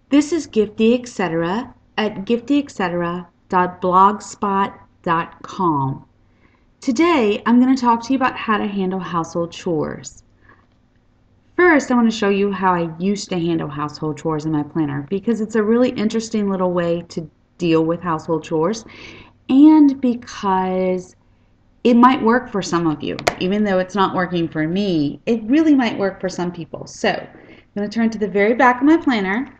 This is Gifty Etc. at giftyetc.blogspot.com. Today, I'm going to talk to you about how to handle household chores. First, I want to show you how I used to handle household chores in my planner because it's a really interesting little way to deal with household chores and because it might work for some of you. Even though it's not working for me, it really might work for some people. So, I'm going to turn to the very back of my planner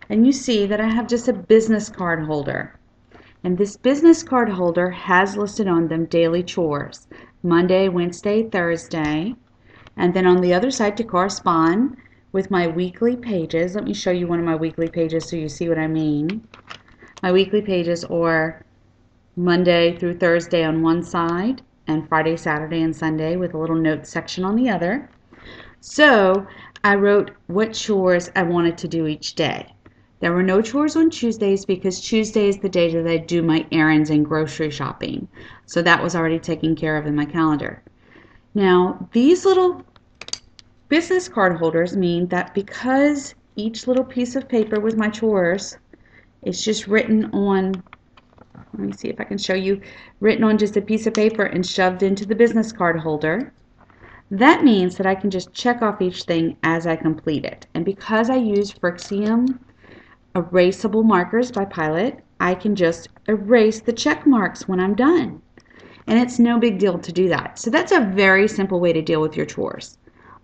and you see that I have just a business card holder. And this business card holder has listed on them daily chores, Monday, Wednesday, Thursday. And then on the other side to correspond with my weekly pages, let me show you one of my weekly pages so you see what I mean. My weekly pages are Monday through Thursday on one side and Friday, Saturday, and Sunday with a little notes section on the other. So I wrote what chores I wanted to do each day. There were no chores on Tuesdays because Tuesday is the day that I do my errands and grocery shopping. So that was already taken care of in my calendar. Now, these little business card holders mean that because each little piece of paper with my chores is just written on, let me see if I can show you, written on just a piece of paper and shoved into the business card holder, that means that I can just check off each thing as I complete it. And because I use Frixium erasable markers by Pilot, I can just erase the check marks when I'm done. And it's no big deal to do that. So that's a very simple way to deal with your chores.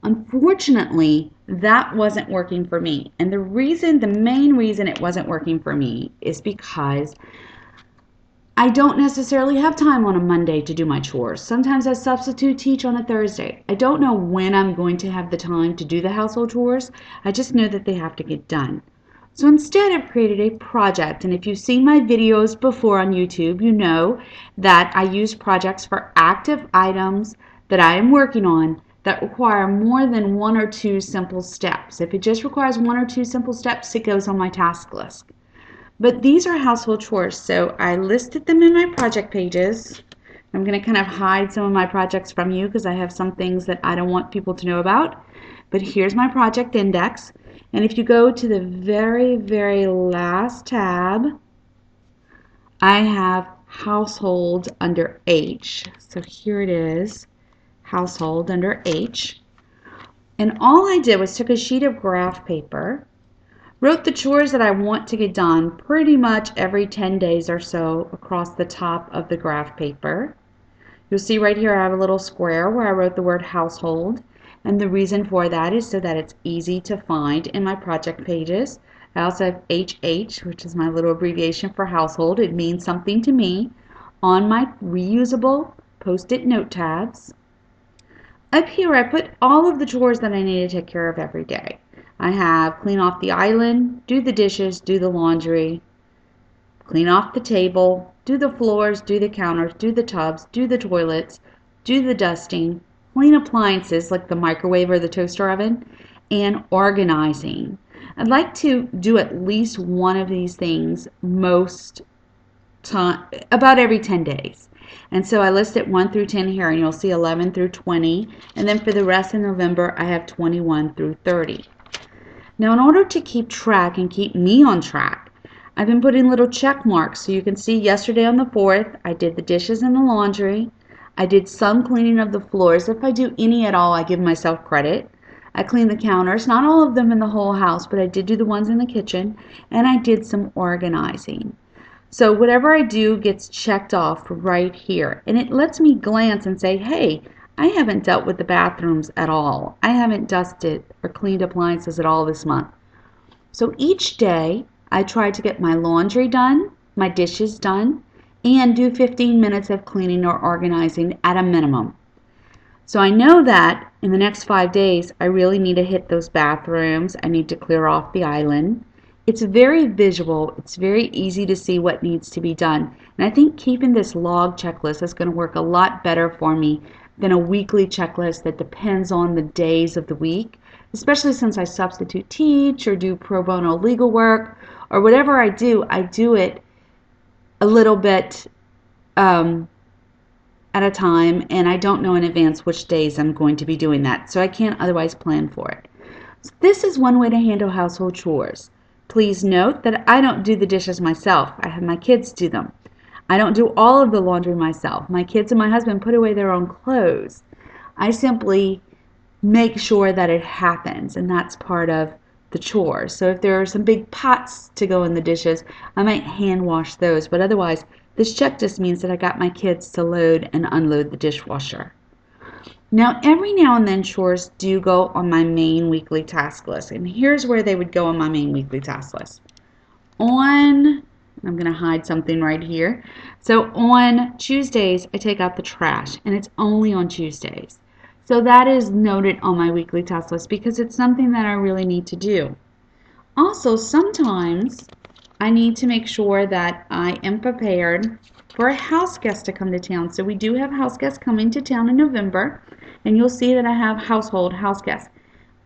Unfortunately, that wasn't working for me. And the main reason it wasn't working for me is because I don't necessarily have time on a Monday to do my chores. Sometimes I substitute teach on a Thursday. I don't know when I'm going to have the time to do the household chores. I just know that they have to get done. So instead, I've created a project, and if you've seen my videos before on YouTube, you know that I use projects for active items that I am working on that require more than one or two simple steps. If it just requires one or two simple steps, it goes on my task list. But these are household chores, so I listed them in my project pages. I'm going to kind of hide some of my projects from you because I have some things that I don't want people to know about. But here's my project index. And if you go to the very, very last tab, I have household under H. So here it is, household under H. And all I did was took a sheet of graph paper, wrote the chores that I want to get done pretty much every 10 days or so across the top of the graph paper. You'll see right here I have a little square where I wrote the word household. And the reason for that is so that it's easy to find in my project pages. I also have HH, which is my little abbreviation for household. It means something to me on my reusable Post-it note tabs. Up here I put all of the chores that I need to take care of every day. I have clean off the island, do the dishes, do the laundry, clean off the table, do the floors, do the counters, do the tubs, do the toilets, do the dusting, clean appliances like the microwave or the toaster oven, and organizing. I'd like to do at least one of these things about every 10 days. And so I listed 1 through 10 here, and you'll see 11 through 20. And then for the rest of November, I have 21 through 30. Now, in order to keep track and keep me on track, I've been putting little check marks. So you can see yesterday on the 4th, I did the dishes and the laundry. I did some cleaning of the floors. If I do any at all, I give myself credit. I cleaned the counters, not all of them in the whole house, but I did do the ones in the kitchen, and I did some organizing. So whatever I do gets checked off right here, and it lets me glance and say, hey, I haven't dealt with the bathrooms at all. I haven't dusted or cleaned appliances at all this month. So each day, I try to get my laundry done, my dishes done, and do 15 minutes of cleaning or organizing at a minimum. So I know that in the next 5 days, I really need to hit those bathrooms. I need to clear off the island. It's very visual. It's very easy to see what needs to be done. And I think keeping this log checklist is going to work a lot better for me than a weekly checklist that depends on the days of the week, especially since I substitute teach or do pro bono legal work or whatever I do it a little bit at a time, and I don't know in advance which days I'm going to be doing that, so I can't otherwise plan for it. So this is one way to handle household chores. Please note that I don't do the dishes myself. I have my kids do them. I don't do all of the laundry myself. My kids and my husband put away their own clothes. I simply make sure that it happens, and that's part of the chores. So if there are some big pots to go in the dishes, I might hand wash those, but otherwise this check just means that I got my kids to load and unload the dishwasher. Now every now and then chores do go on my main weekly task list, and here's where they would go on my main weekly task list. I'm going to hide something right here. So on Tuesdays I take out the trash, and it's only on Tuesdays. So that is noted on my weekly task list because it's something that I really need to do. Also, sometimes I need to make sure that I am prepared for a house guest to come to town. So we do have house guests coming to town in November, and you'll see that I have house guests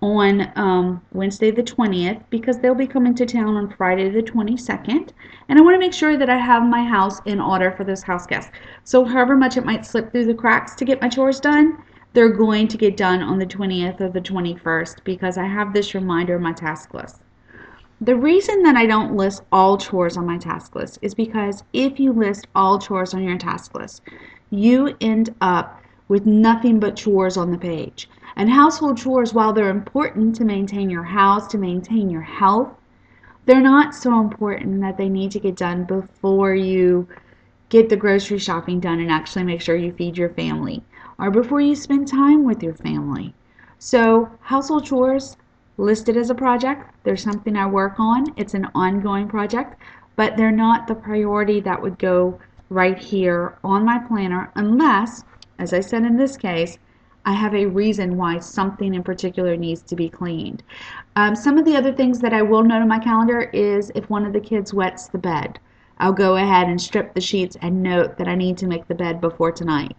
on Wednesday the 20th because they'll be coming to town on Friday the 22nd, and I want to make sure that I have my house in order for those house guests. So however much it might slip through the cracks to get my chores done, they're going to get done on the 20th or the 21st because I have this reminder on my task list. The reason that I don't list all chores on my task list is because if you list all chores on your task list, you end up with nothing but chores on the page. And household chores, while they're important to maintain your house, to maintain your health, they're not so important that they need to get done before you get the grocery shopping done and actually make sure you feed your family, or before you spend time with your family. So household chores listed as a project, they're something I work on. It's an ongoing project, but they're not the priority that would go right here on my planner unless, as I said in this case, I have a reason why something in particular needs to be cleaned. Some of the other things that I will note on my calendar is if one of the kids wets the bed. I'll go ahead and strip the sheets and note that I need to make the bed before tonight.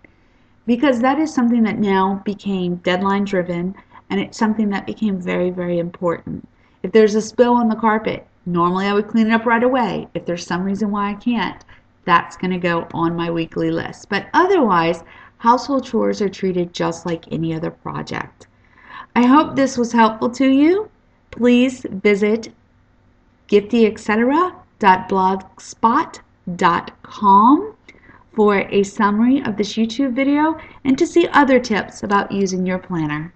Because that is something that now became deadline driven, and it's something that became very, very important. If there's a spill on the carpet, normally I would clean it up right away. If there's some reason why I can't, that's going to go on my weekly list. But otherwise, household chores are treated just like any other project. I hope this was helpful to you. Please visit giftyetc.blogspot.com for a summary of this YouTube video and to see other tips about using your planner.